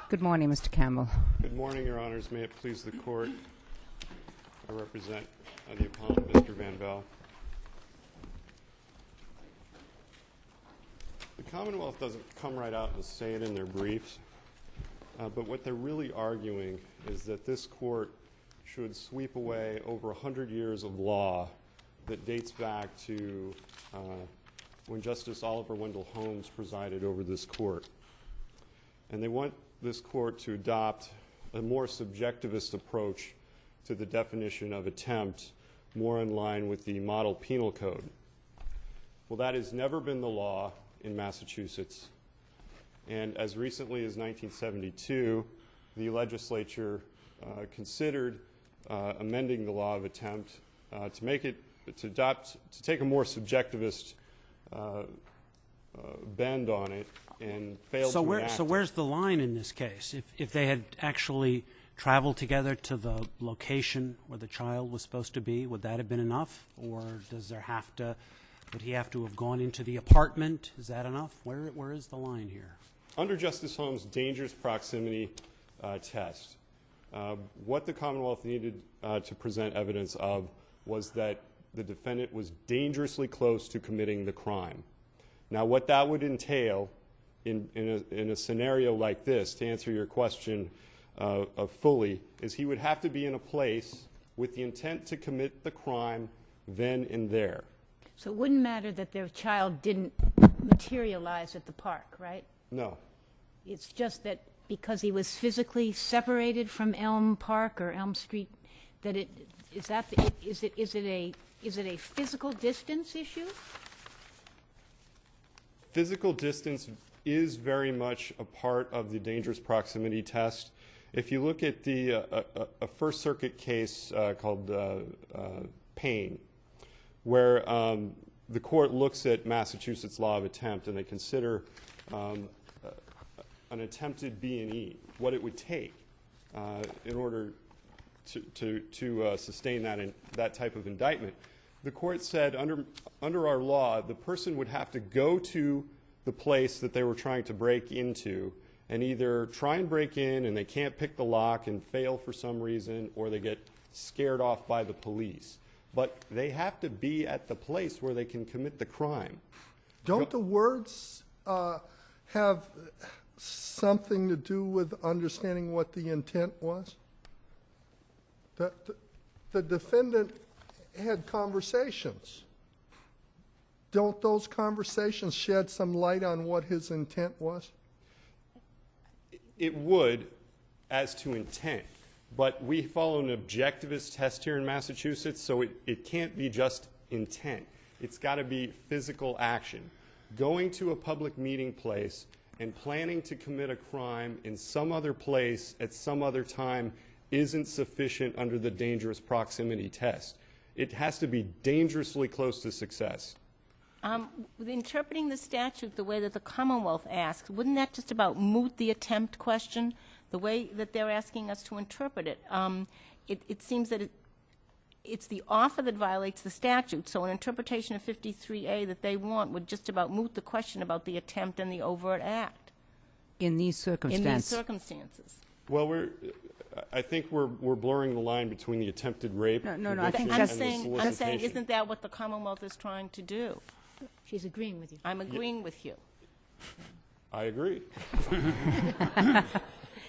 Good morning, Mr. Campbell. Good morning, Your Honors. May it please the Court. I represent the appellant, Mr. Van Bell. The Commonwealth doesn't come right out and say it in their briefs, but what they're really arguing is that this Court should sweep away over 100 years of law that dates back to when Justice Oliver Wendell Holmes presided over this Court. And they want this Court to adopt a more subjectivist approach to the definition of attempt, more in line with the model penal code. Well, that has never been the law in Massachusetts. And as recently as 1972, the legislature considered amending the law of attempt to make it, to take a more subjectivist bend on it, and failed to enact it. So where's the line in this case? If they had actually traveled together to the location where the child was supposed to be, would that have been enough? Or would he have to have gone into the apartment? Is that enough? Where is the line here? Under Justice Holmes' dangerous proximity test, what the Commonwealth needed to present evidence of was that the defendant was dangerously close to committing the crime. Now, what that would entail in a scenario like this, to answer your question fully, is he would have to be in a place with the intent to commit the crime then and there. So it wouldn't matter that their child didn't materialize at the park, right? No. It's just that because he was physically separated from Elm Park or Elm Street, that is it a physical distance issue? Physical distance is very much a part of the dangerous proximity test. If you look at a First Circuit case called Payne, where the court looks at Massachusetts law of attempt and they consider an attempted B&E, what it would take in order to sustain that type of indictment. The court said under our law, the person would have to go to the place that they were trying to break into and either try and break in and they can't pick the lock and fail for some reason, or they get scared off by the police. But they have to be at the place where they can commit the crime. Don't the words have something to do with understanding what the intent was? The defendant had conversations. Don't those conversations shed some light on what his intent was? It would, as to intent. But we follow an objectivist test here in Massachusetts, so it can't be just intent. It's got to be physical action. Going to a public meeting place and planning to commit a crime in some other place at some other time isn't sufficient under the dangerous proximity test. It has to be dangerously close to success. With interpreting the statute the way that the Commonwealth asks, wouldn't that just about moot the attempt question, the way that they're asking us to interpret it? It seems that it's the offer that violates the statute, so an interpretation of 53A that they want would just about moot the question about the attempt and the overt act. In these circumstances? In these circumstances. Well, I think we're blurring the line between the attempted rape No, I think I'm saying, isn't that what the Commonwealth is trying to do? She's agreeing with you. I'm agreeing with you. I agree.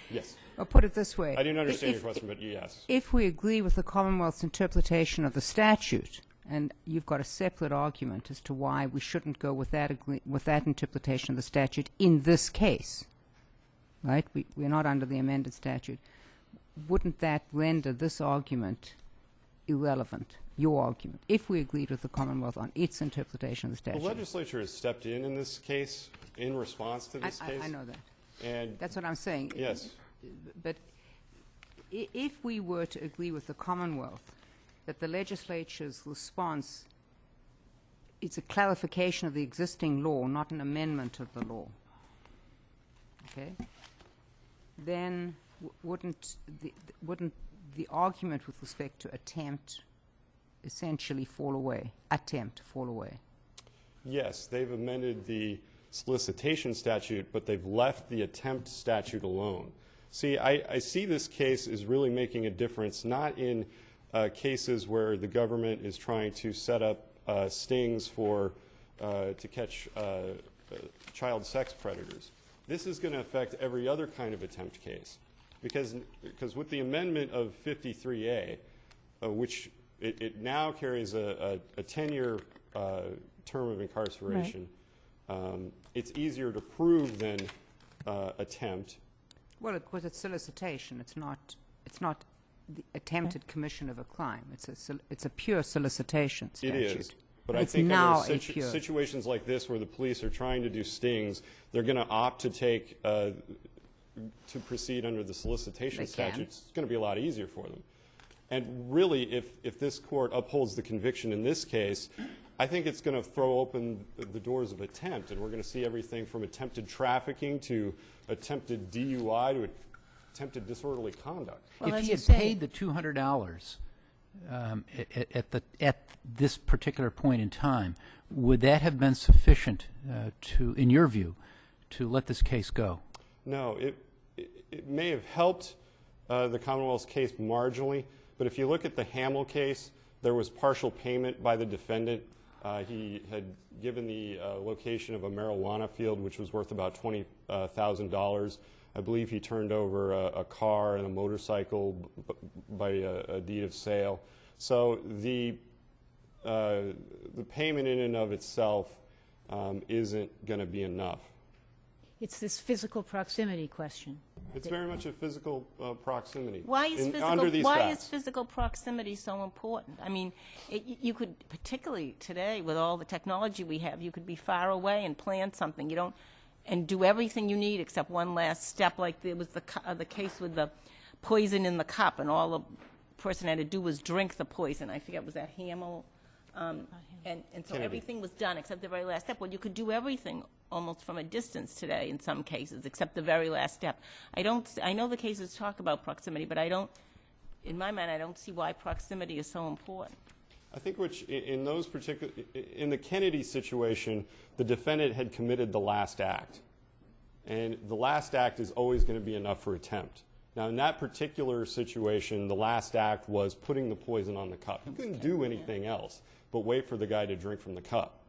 Yes. Well, put it this way. I didn't understand your question, but yes. If we agree with the Commonwealth's interpretation of the statute, and you've got a separate argument as to why we shouldn't go with that interpretation of the statute in this case, right? We're not under the amended statute. Wouldn't that render this argument irrelevant, your argument, if we agreed with the Commonwealth on its interpretation of the statute? The legislature has stepped in this case in response to this case. I know that. And that's what I'm saying. Yes. But if we were to agree with the Commonwealth that the legislature's response is a clarification of the existing law, not an amendment of the law, okay, then wouldn't the argument with respect to attempt essentially fall away? Attempt fall away? Yes, they've amended the solicitation statute, but they've left the attempt statute alone. See, I see this case as really making a difference, not in cases where the government is trying to set up stings for to catch child sex predators. This is going to affect every other kind of attempt case, because with the amendment of 53A, which it now carries a 10-year term of incarceration, it's easier to prove than attempt. Well, because it's solicitation. It's not the attempted commission of a crime. It's a pure solicitation statute. It is. But And I it's think now under a pure. situations like this where the police are trying to do stings, they're going to opt to take to proceed under the solicitation They statute. can. It's going to be a lot easier for them. And really, if this court upholds the conviction in this case, I think it's going to throw open the doors of attempt, and we're going to see everything from attempted trafficking to attempted DUI to attempted disorderly conduct. Well, If as he you had say- paid the $200 at this particular point in time, would that have been sufficient to, in your view, to let this case go? No, it may have helped the Commonwealth's case marginally, but if you look at the Hamill case, there was partial payment by the defendant. He had given the location of a marijuana field, which was worth about $20,000. I believe he turned over a car and a motorcycle by a deed of sale. So the payment in and of itself isn't going to be enough. It's this physical proximity question. It's very much a physical proximity. Why is under these why facts. is physical proximity so important? I mean, you could, particularly today with all the technology we have, you could be far away and plan something. You don't, and do everything you need except one last step. Like there was the case with the poison in the cup, and all the person had to do was drink the poison. I forget, was that Hamill? And so Kennedy. everything was done except the very last step. Well, you could do everything almost from a distance today in some cases, except the very last step. I know the cases talk about proximity, but in my mind, I don't see why proximity is so important. I think in the Kennedy situation, the defendant had committed the last act. And the last act is always going to be enough for attempt. Now, in that particular situation, the last act was putting the poison on the cup. He couldn't do anything else but wait for the guy to drink from the cup.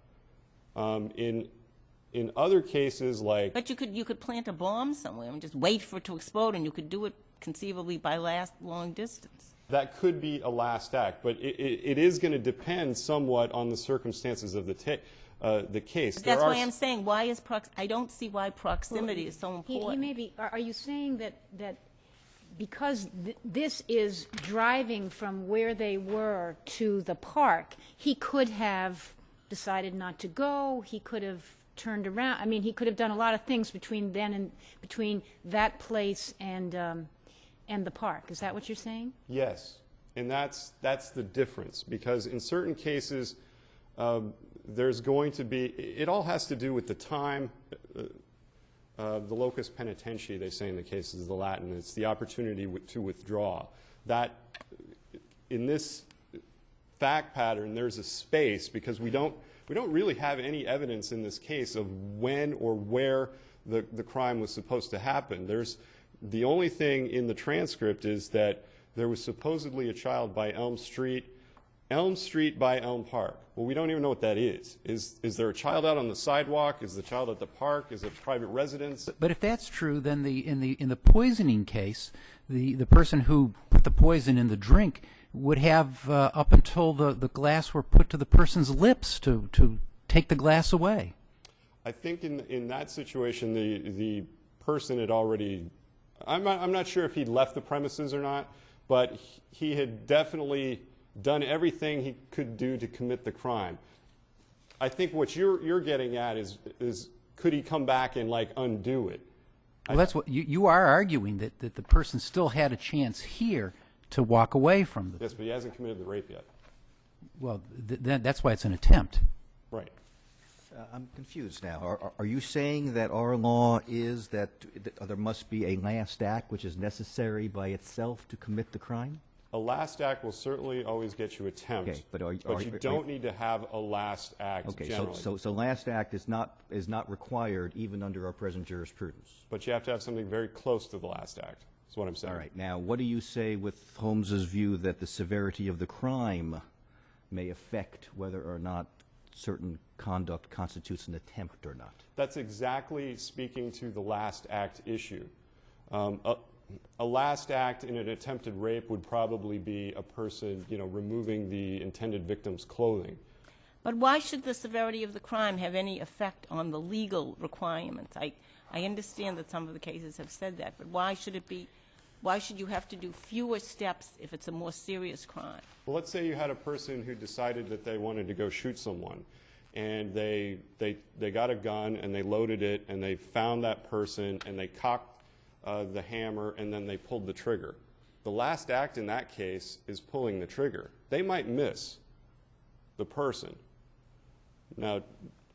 In other cases, like... But you could plant a bomb somewhere and just wait for it to explode, and you could do it conceivably by long distance. That could be a last act, but it is going to depend somewhat on the circumstances of the case. But that's why I'm saying, I don't see why proximity is so important. He may be, are you saying that because this is driving from where they were to the park, he could have decided not to go, he could have turned around, I mean, he could have done a lot of things between that place and the park. Is that what you're saying? Yes, and that's the difference, because in certain cases, there's going to be, it all has to do with the time, the locus penitentiae, they say in the cases of the Latin. It's the opportunity to withdraw. That, in this fact pattern, there's a space, because we don't really have any evidence in this case of when or where the crime was supposed to happen. The only thing in the transcript is that there was supposedly a child by Elm Street by Elm Park. Well, we don't even know what that is. Is there a child out on the sidewalk? Is the child at the park? Is it a private residence? But if that's true, then in the poisoning case, the person who put the poison in the drink would have up until the glass were put to the person's lips to take the glass away. I think in that situation, the person had already, I'm not sure if he'd left the premises or not, but he had definitely done everything he could do to commit the crime. I think what you're getting at is could he come back and undo it? Well, that's what you are arguing, that the person still had a chance here to walk away from the. Yes, but he hasn't committed the rape yet. Well, that's why it's an attempt. Right. I'm confused now. Are you saying that our law is that there must be a last act which is necessary by itself to commit the crime? A last act will certainly always get you attempt, Okay, but you don't need to have a last act Okay, generally. so last act is not required even under our present jurisprudence. But you have to have something very close to the last act, is what I'm saying. All right. Now, what do you say with Holmes's view that the severity of the crime may affect whether or not certain conduct constitutes an attempt or not? That's exactly speaking to the last act issue. A last act in an attempted rape would probably be a person, removing the intended victim's clothing. But why should the severity of the crime have any effect on the legal requirements? I understand that some of the cases have said that, but why should you have to do fewer steps if it's a more serious crime? Well, let's say you had a person who decided that they wanted to go shoot someone, and they got a gun and they loaded it and they found that person and they cocked the hammer and then they pulled the trigger. The last act in that case is pulling the trigger. They might miss the person. Now,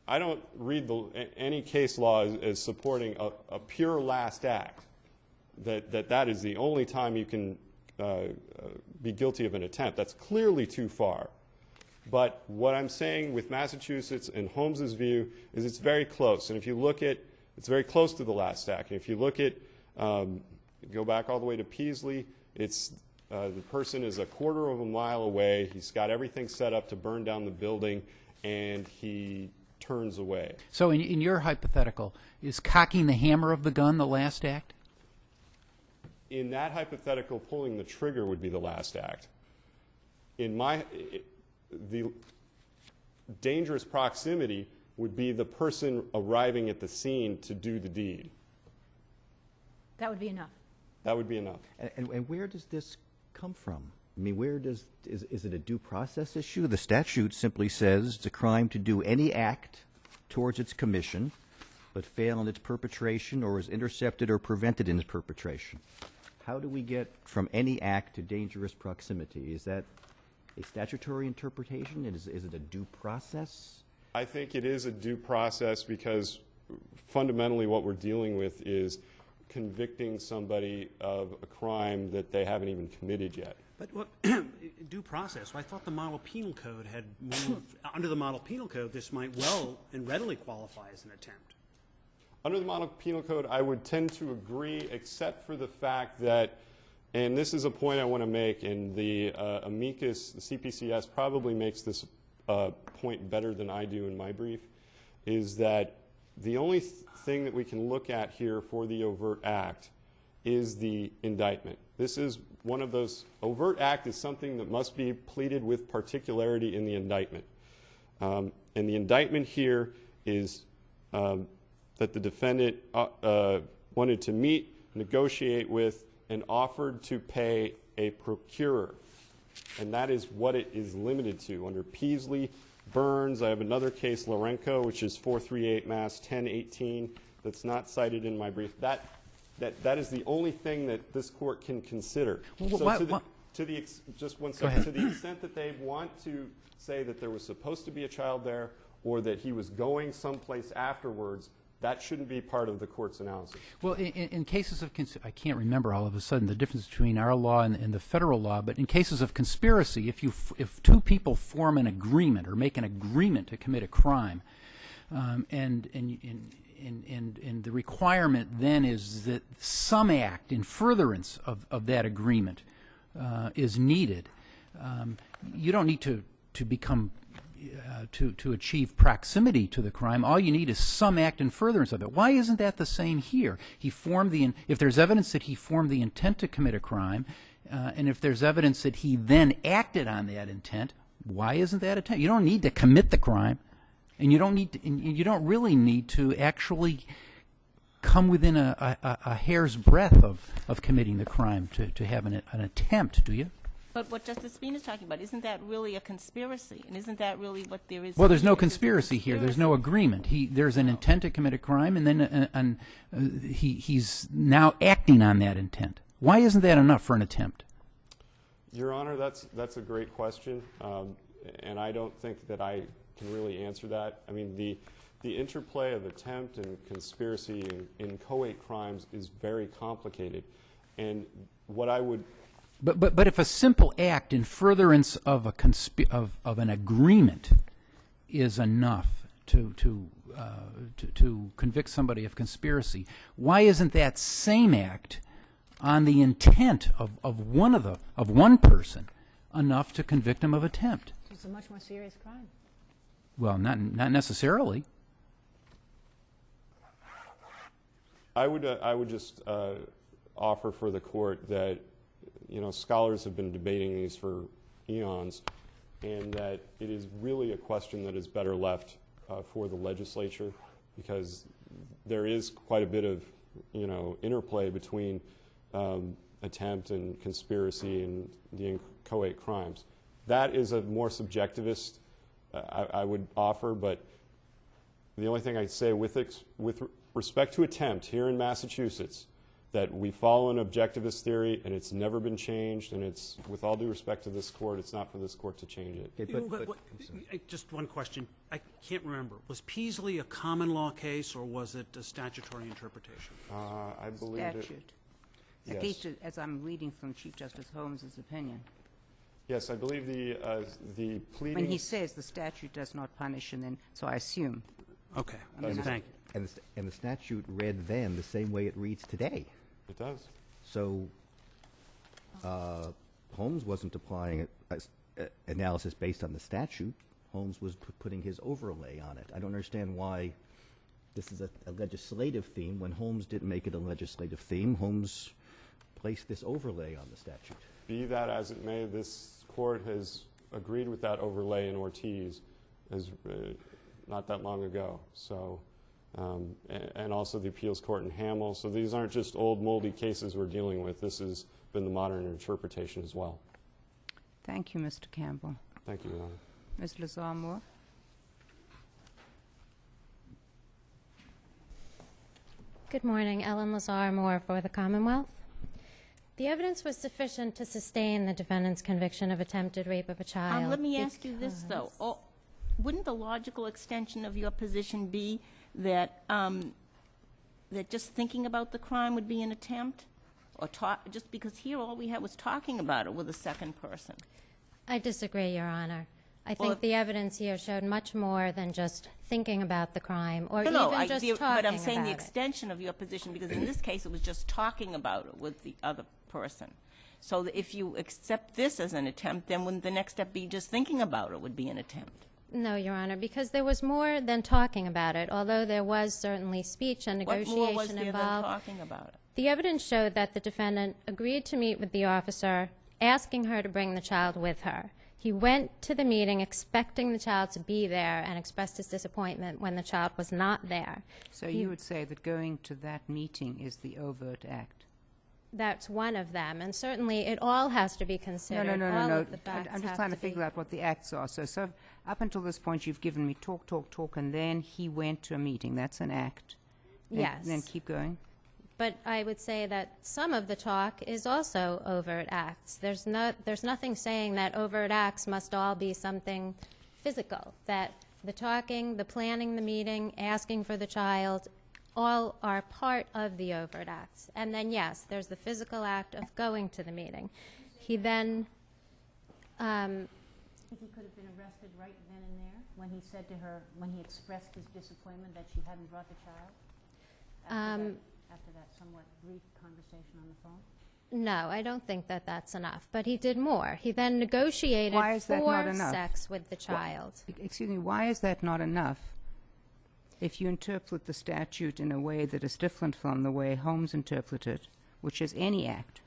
I don't read any case law as supporting a pure last act, that is the only time you can be guilty of an attempt. That's clearly too far. But what I'm saying with Massachusetts and Holmes's view is it's very close. And if you look at, it's very close to the last act. And if you look at, go back all the way to Peasley, it's the person is a quarter of a mile away. He's got everything set up to burn down the building, and he turns away. So in your hypothetical, is cocking the hammer of the gun the last act? In that hypothetical, pulling the trigger would be the last act. The dangerous proximity would be the person arriving at the scene to do the deed. That would be enough. That would be enough. And where does this come from? I mean, is it a due process issue? The statute simply says it's a crime to do any act towards its commission, but fail in its perpetration or is intercepted or prevented in its perpetration. How do we get from any act to dangerous proximity? Is that a statutory interpretation? Is it a due process? I think it is a due process because fundamentally what we're dealing with is convicting somebody of a crime that they haven't even committed yet. But what due process? Well, I thought the model penal code had moved. Under the model penal code, this might well and readily qualify as an attempt. Under the model penal code, I would tend to agree, except for the fact that, and this is a point I want to make, and the amicus, the CPCS, probably makes this point better than I do in my brief, is that the only thing that we can look at here for the overt act is the indictment. This is one of those, overt act is something that must be pleaded with particularity in the indictment. And the indictment here is that the defendant wanted to meet, negotiate with, and offered to pay a procurer. And that is what it is limited to. Under Peasley, Burns, I have another case, Lorenco, which is 438 Mass 1018, that's not cited in my brief. That is the only thing that this court can consider. Just one second. To the extent that they want to say that there was supposed to be a child there or that he was going someplace afterwards, that shouldn't be part of the court's analysis. Well, in cases of, I can't remember all of a sudden the difference between our law and the federal law, but in cases of conspiracy, if two people form an agreement or make an agreement to commit a crime, and the requirement then is that some act in furtherance of that agreement is needed, you don't need to become to achieve proximity to the crime. All you need is some act in furtherance of it. Why isn't that the same here? If there's evidence that he formed the intent to commit a crime, and if there's evidence that he then acted on that intent, why isn't that attempt? You don't need to commit the crime, and you don't really need to actually come within a hair's breadth of committing the crime to have an attempt, do you? But what Justice Spina is talking about, isn't that really a conspiracy? And isn't that really what there is? Well, there's no conspiracy here. There's no agreement. There's an intent to commit a crime, and then he's now acting on that intent. Why isn't that enough for an attempt? Your Honor, that's a great question, and I don't think that I can really answer that. I mean, the interplay of attempt and conspiracy in co-ed crimes is very complicated, and what I would But if a simple act in furtherance of of an agreement is enough to convict somebody of conspiracy, why isn't that same act on the intent of one person enough to convict him of attempt? It's a much more serious crime. Well, not necessarily. I would just offer for the court that, you know, scholars have been debating these for eons, and that it is really a question that is better left for the legislature, because there is quite a bit of, you know, interplay between attempt and conspiracy and the inchoate crimes. That is a more subjectivist, I would offer, but the only thing I'd say with respect to attempt here in Massachusetts, that we follow an objectivist theory, and it's never been changed, and it's, with all due respect to this court, it's not for this court to change it. Okay, Just one question. I can't remember. Was Peasley a common law case, or was it a statutory interpretation? I believe it. Statute. Yes. At least as I'm reading from Chief Justice Holmes's opinion. Yes, I believe the pleadings. When he says the statute does not punish, and then, so I assume. Okay, Does it? thank you. and the statute read then the same way it reads today. It does. So Holmes wasn't applying analysis based on the statute. Holmes was putting his overlay on it. I don't understand why this is a legislative theme when Holmes didn't make it a legislative theme. Holmes placed this overlay on the statute. Be that as it may, this court has agreed with that overlay in Ortiz as not that long ago. So, and also the appeals court in Hamel. So these aren't just old moldy cases we're dealing with. This has been the modern interpretation as well. Thank you, Mr. Campbell. Thank you, Your Honor. Ms. Lazar-Moore? Good morning. Ellen Lazar-Moore for the Commonwealth. The evidence was sufficient to sustain the defendant's conviction of attempted rape of a child. Let me ask you this, though. Wouldn't the logical extension of your position be that that just thinking about the crime would be an attempt? Or just because here all we had was talking about it with a second person? I disagree, Your Honor. I Well, think the evidence here showed much more than just thinking about the crime or No, even just talking but I'm saying the about it. extension of your position, because in this case it was just talking about it with the other person. So that if you accept this as an attempt, then wouldn't the next step be just thinking about it would be an attempt? No, Your Honor, because there was more than talking about it, although there was certainly speech and What negotiation more was there than involved. talking about it? The evidence showed that the defendant agreed to meet with the officer, asking her to bring the child with her. He went to the meeting expecting the child to be there and expressed his disappointment when the child was not there. So you would say that going to that meeting is the overt act? That's one of them, and certainly it all has to be considered. All No. of the facts I'm just have trying to be- figure out what the acts are. So up until this point, you've given me talk, and then he went to a meeting. That's an act. Yes. Then keep going. But I would say that some of the talk is also overt acts. There's nothing saying that overt acts must all be something physical, that the talking, the planning the meeting, asking for the child, all are part of the overt acts. And then, yes, there's the physical act of going to the meeting. He then, Think he could have been arrested right then and there when he said to her, when he expressed his disappointment that she hadn't brought the child? After that somewhat brief conversation on the phone? no, I don't think that that's enough. But he did more. He then negotiated Why is that not for enough? sex with the child. Excuse me, why is that not enough? If you interpret the statute in a way that is different from the way Holmes interpreted, which is any act.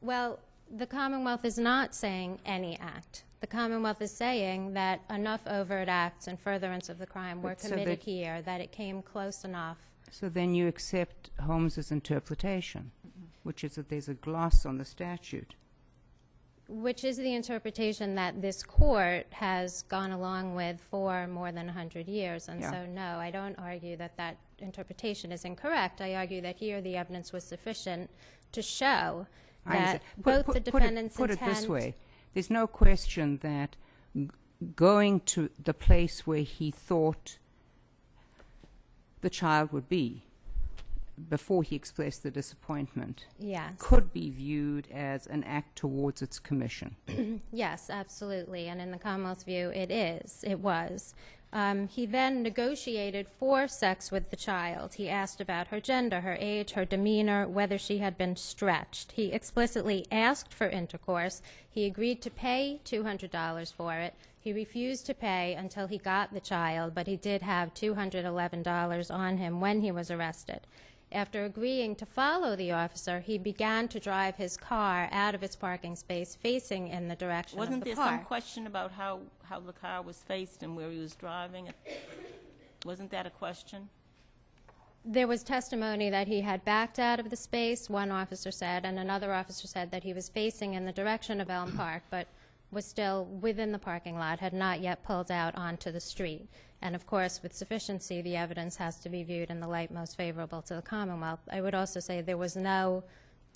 Well, the Commonwealth is not saying any act. The Commonwealth is saying that enough overt acts in furtherance of the crime were But so committed that- here, that it came close enough. So then you accept Holmes's interpretation, which is that there's a gloss on the statute. Which is the interpretation that this court has gone along with for more than 100 years. And Yeah. so, no, I don't argue that that interpretation is incorrect. I argue that here the evidence was sufficient to show I that understand. both the defendant's put intent... it this way. There's no question that going to the place where he thought the child would be before he expressed the disappointment, Yes. could be viewed as an act towards its commission. Yes, absolutely. And in the Commonwealth's view, it was. He then negotiated for sex with the child. He asked about her gender, her age, her demeanor, whether she had been stretched. He explicitly asked for intercourse. He agreed to pay $200 for it. He refused to pay until he got the child, but he did have $211 on him when he was arrested. After agreeing to follow the officer, he began to drive his car out of its parking space facing in the direction of the Wasn't there park. some question about how the car was faced and where he was driving? Wasn't that a question? There was testimony that he had backed out of the space, one officer said, and another officer said that he was facing in the direction of Elm Park, but was still within the parking lot, had not yet pulled out onto the street. And of course, with sufficiency, the evidence has to be viewed in the light most favorable to the Commonwealth. I would also say there was no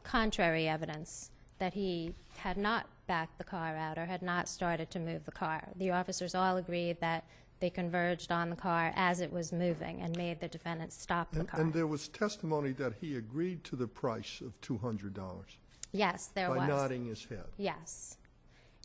contrary evidence that he had not backed the car out or had not started to move the car. The officers all agreed that they converged on the car as it was moving and made the defendant stop the car. And there was testimony that he agreed to the price of $200 Yes, there was. by nodding his head. Yes.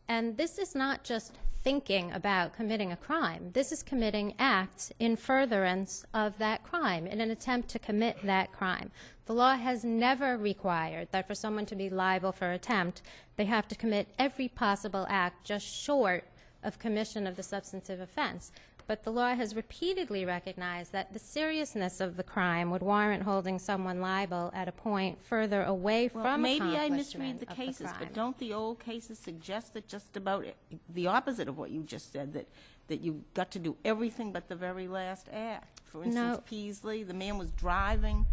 And this is not just thinking about committing a crime. This is committing acts in furtherance of that crime, in an attempt to commit that crime. The law has never required that for someone to be liable for attempt, they have to commit every possible act just short of commission of the substantive offense. But the law has repeatedly recognized that the seriousness of the crime would warrant holding someone liable at a point further away Well, from maybe I accomplishment misread the of cases, crime. but don't the old cases suggest that just about the opposite of what you just said, that you got to do everything but the very last act? For instance, No. Peasley, the man was driving,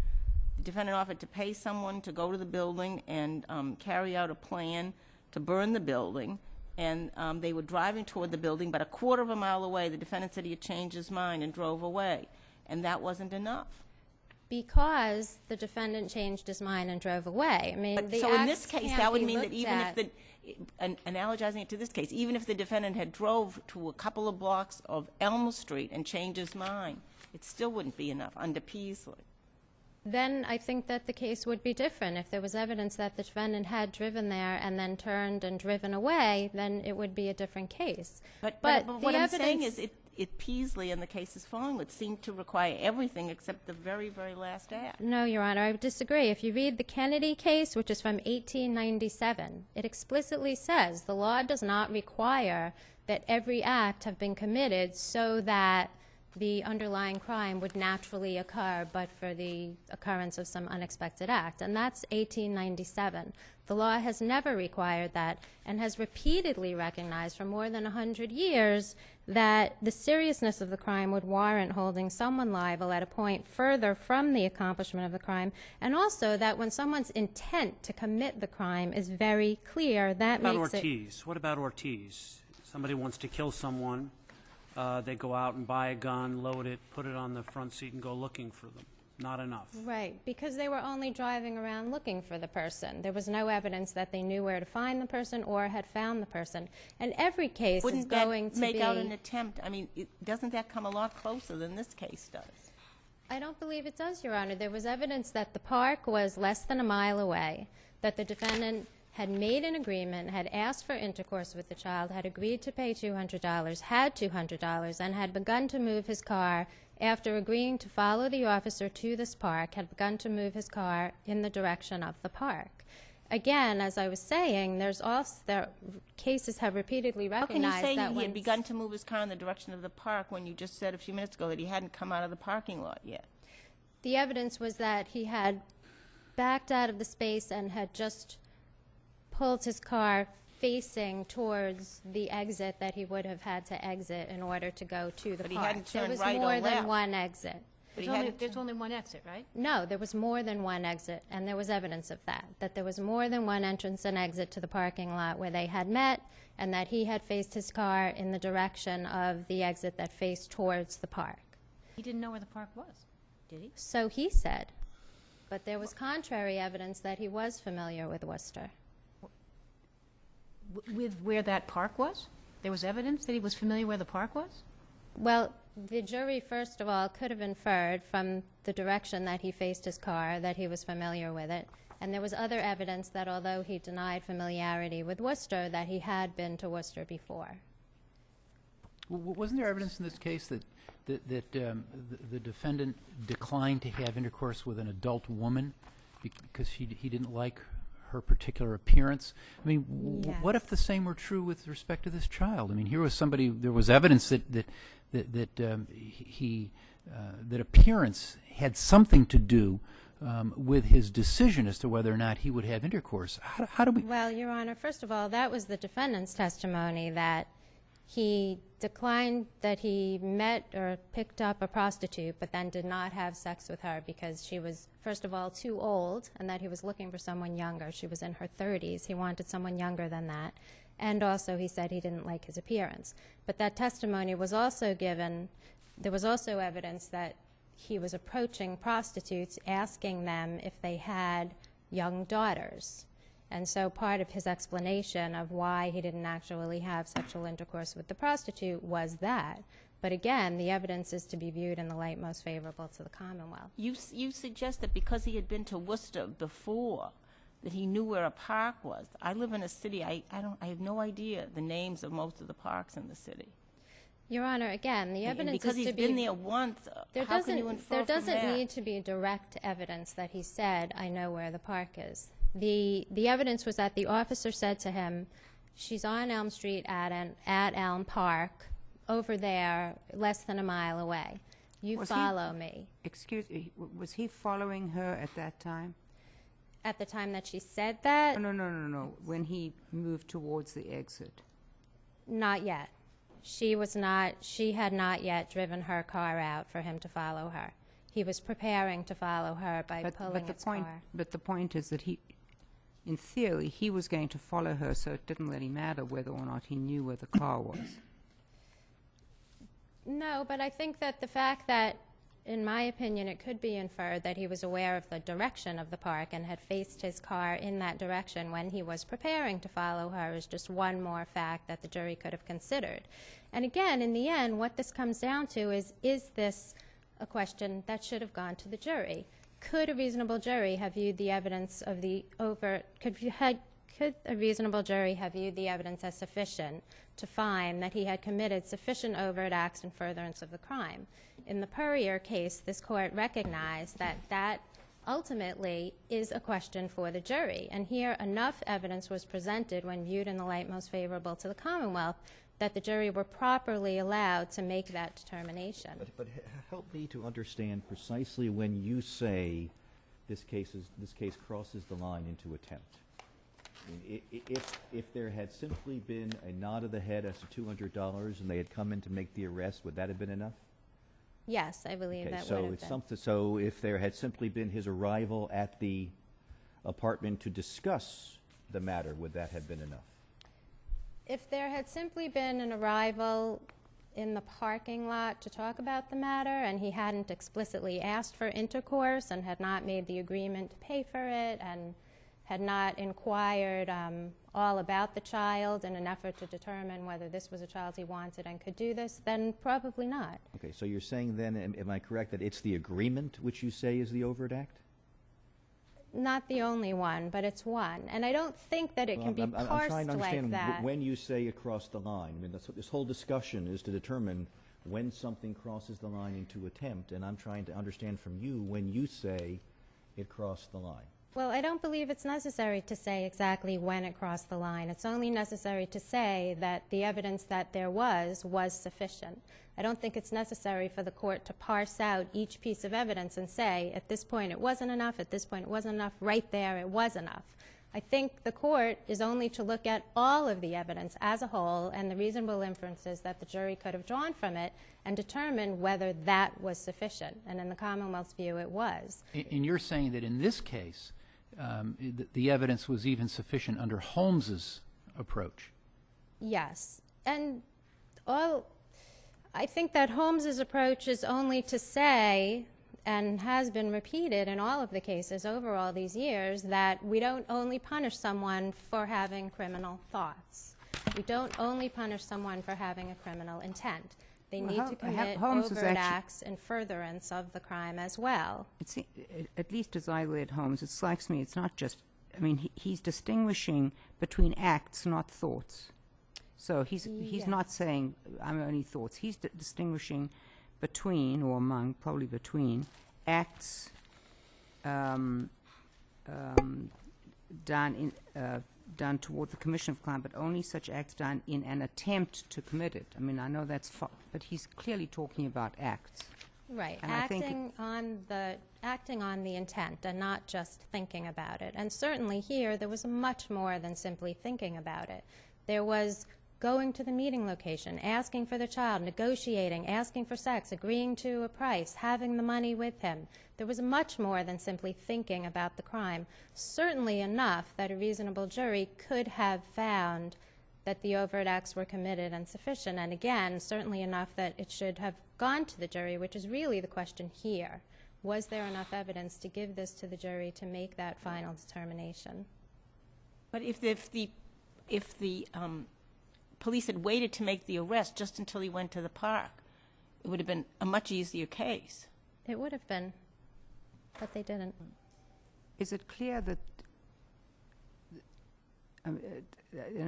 the defendant offered to pay someone to go to the building and carry out a plan to burn the building, and they were driving toward the building, but a quarter of a mile away, the defendant said he had changed his mind and drove away, and that wasn't enough. Because the defendant changed his mind and drove away. I mean, But the so in acts this case, can't that would be mean that looked even at- if analogizing it to this case, even if the defendant had drove to a couple of blocks of Elm Street and changed his mind, it still wouldn't be enough under Peasley. Then I think that the case would be different. If there was evidence that the defendant had driven there and then turned and driven away, then it would be a different case. But the what I'm saying evidence- is it Peasley and the cases following would seem to require everything except the very, very last act. No, Your Honor, I would disagree. If you read the Kennedy case, which is from 1897, it explicitly says the law does not require that every act have been committed so that the underlying crime would naturally occur but for the occurrence of some unexpected act. And that's 1897. The law has never required that and has repeatedly recognized for more than 100 years that the seriousness of the crime would warrant holding someone liable at a point further from the accomplishment of the crime, and also that when someone's intent to commit the crime is very clear, that What about makes it... Ortiz? What about Ortiz? Somebody wants to kill someone. They go out and buy a gun, load it, put it on the front seat, and go looking for them. Not enough. Right, because they were only driving around looking for the person. There was no evidence that they knew where to find the person or had found the person. And every case Wouldn't is going that to make be... out an attempt? I mean, doesn't that come a lot closer than this case does? I don't believe it does, Your Honor. There was evidence that the park was less than a mile away, that the defendant had made an agreement, had asked for intercourse with the child, had agreed to pay $200, had $200, and had begun to move his car after agreeing to follow the officer to this park, had begun to move his car in the direction of the park. Again, as I was saying, cases have repeatedly How can recognized you say that he when... had begun to move his car in the direction of the park when you just said a few minutes ago that he hadn't come out of the parking lot yet? The evidence was that he had backed out of the space and had just pulled his car facing towards the exit that he would have had to exit in order to go to the But he park. hadn't There turned was right or more than left. one exit. But he hadn't There's only one exit, right? No, there was more than one exit, and there was evidence of that there was more than one entrance and exit to the parking lot where they had met, and that he had faced his car in the direction of the exit that faced towards the park. He didn't know where the park was, did he? So he said. But there was contrary evidence that he was familiar with Worcester. With where that park was? There was evidence that he was familiar where the park was? Well, the jury, first of all, could have inferred from the direction that he faced his car that he was familiar with it. And there was other evidence that although he denied familiarity with Worcester, that he had been to Worcester before. Wasn't there evidence in this case that the defendant declined to have intercourse with an adult woman because he didn't like her particular appearance? I mean, what if the same were true with respect to this child? I mean, here was somebody. There was evidence that appearance had something to do with his decision as to whether or not he would have intercourse. How do we? Well, Your Honor, first of all, that was the defendant's testimony that he declined that he met or picked up a prostitute, but then did not have sex with her because she was, first of all, too old, and that he was looking for someone younger. She was in her 30s. He wanted someone younger than that. And also he said he didn't like his appearance. But that testimony was also given, there was also evidence that he was approaching prostitutes, asking them if they had young daughters. And so part of his explanation of why he didn't actually have sexual intercourse with the prostitute was that. But again, the evidence is to be viewed in the light most favorable to the Commonwealth. You suggest that because he had been to Worcester before, that he knew where a park was. I live in a city. I have no idea the names of most of the parks in the city. Your Honor, again, the evidence because is to be... he's been there once, how can you infer There from that? doesn't need to be direct evidence that he said, I know where the park is. The evidence was that the officer said to him, she's on Elm Street at Elm Park, over there, less than a mile away. You follow me. Excuse me, was he following her at that time? At the time that she said that? No. When he moved towards the exit. Not yet. She had not yet driven her car out for him to follow her. He was preparing to follow her by pulling his car. But the point is that in theory, he was going to follow her, so it didn't really matter whether or not he knew where the car was. No, but I think that the fact that, in my opinion, it could be inferred that he was aware of the direction of the park and had faced his car in that direction when he was preparing to follow her is just one more fact that the jury could have considered. And again, in the end, what this comes down to is this a question that should have gone to the jury? Could a reasonable jury have viewed the evidence of the overt, could a reasonable jury have viewed the evidence as sufficient to find that he had committed sufficient overt acts in furtherance of the crime? In the Purrier case, this court recognized that that ultimately is a question for the jury. And here enough evidence was presented when viewed in the light most favorable to the Commonwealth that the jury were properly allowed to make that determination. But help me to understand precisely when you say this case crosses the line into attempt. I mean, if there had simply been a nod of the head as to $200 and they had come in to make the arrest, would that have been enough? Yes, I believe that would have been. So if there had simply been his arrival at the apartment to discuss the matter, would that have been enough? If there had simply been an arrival in the parking lot to talk about the matter and he hadn't explicitly asked for intercourse and had not made the agreement to pay for it and had not inquired all about the child in an effort to determine whether this was a child he wanted and could do this, then probably not. Okay, so you're saying then, am I correct, that it's the agreement which you say is the overt act? Not the only one, but it's one. And I don't think that it can be parsed like that. I'm trying to understand when you say across the line. I mean, this whole discussion is to determine when something crosses the line into attempt, and I'm trying to understand from you when you say it crossed the line. Well, I don't believe it's necessary to say exactly when it crossed the line. It's only necessary to say that the evidence that there was sufficient. I don't think it's necessary for the court to parse out each piece of evidence and say, at this point it wasn't enough, at this point it wasn't enough, right there it was enough. I think the court is only to look at all of the evidence as a whole and the reasonable inferences that the jury could have drawn from it and determine whether that was sufficient. And in the Commonwealth's view, it was. And you're saying that in this case, the evidence was even sufficient under Holmes's approach? Yes. And I think that Holmes's approach is only to say, and has been repeated in all of the cases over all these years, that we don't only punish someone for having criminal thoughts. We don't only punish someone for having a criminal intent. They Well, need to commit Holmes is overt actu- acts in furtherance of the crime as well. At least as I read Holmes, it strikes me it's not just, I mean, he's distinguishing between acts, not thoughts. So he's not saying, I'm only thoughts. He's distinguishing between, or among, probably between, acts done toward the commission of crime, but only such acts done in an attempt to commit it. I mean, I know that's, but he's clearly talking about acts. Right, And I think acting on the intent and not just thinking about it. And certainly here, there was much more than simply thinking about it. There was going to the meeting location, asking for the child, negotiating, asking for sex, agreeing to a price, having the money with him. There was much more than simply thinking about the crime. Certainly enough that a reasonable jury could have found that the overt acts were committed and sufficient. And again, certainly enough that it should have gone to the jury, which is really the question here. Was there enough evidence to give this to the jury to make that final determination? But if the police had waited to make the arrest just until he went to the park, it would have been a much easier case. It would have been, but they didn't. Is it clear that, and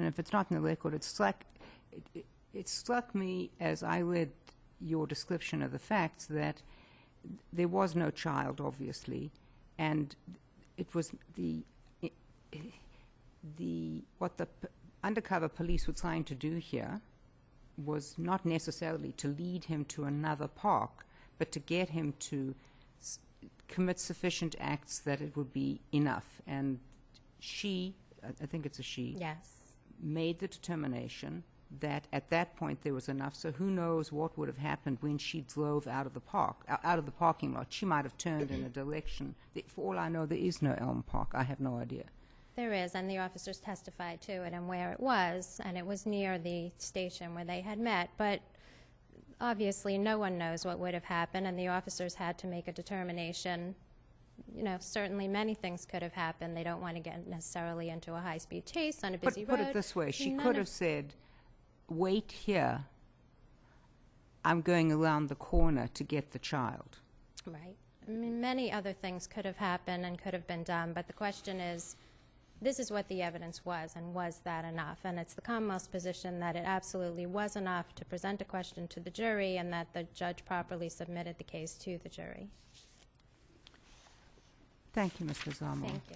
if it's not in the record, it struck me as I read your description of the facts that there was no child, obviously, and it was what the undercover police were trying to do here was not necessarily to lead him to another park, but to get him to commit sufficient acts that it would be enough. And she, I think it's a she, Yes. made the determination that at that point there was enough. So who knows what would have happened when she drove out of the park, out of the parking lot. She might have turned in a direction. For all I know, there is no Elm Park. I have no idea. There is, and the officers testified to it and where it was, and it was near the station where they had met. But obviously, no one knows what would have happened, and the officers had to make a determination. You know, certainly many things could have happened. They don't want to get necessarily into a high-speed chase on a busy road. Put it this way, she None could of- have said, wait here, I'm going around the corner to get the child. Right. I mean, many other things could have happened and could have been done, but the question is, this is what the evidence was, and was that enough? And it's the Commonwealth's position that it absolutely was enough to present a question to the jury and that the judge properly submitted the case to the jury. Thank you, Mr. Zamo. Thank you.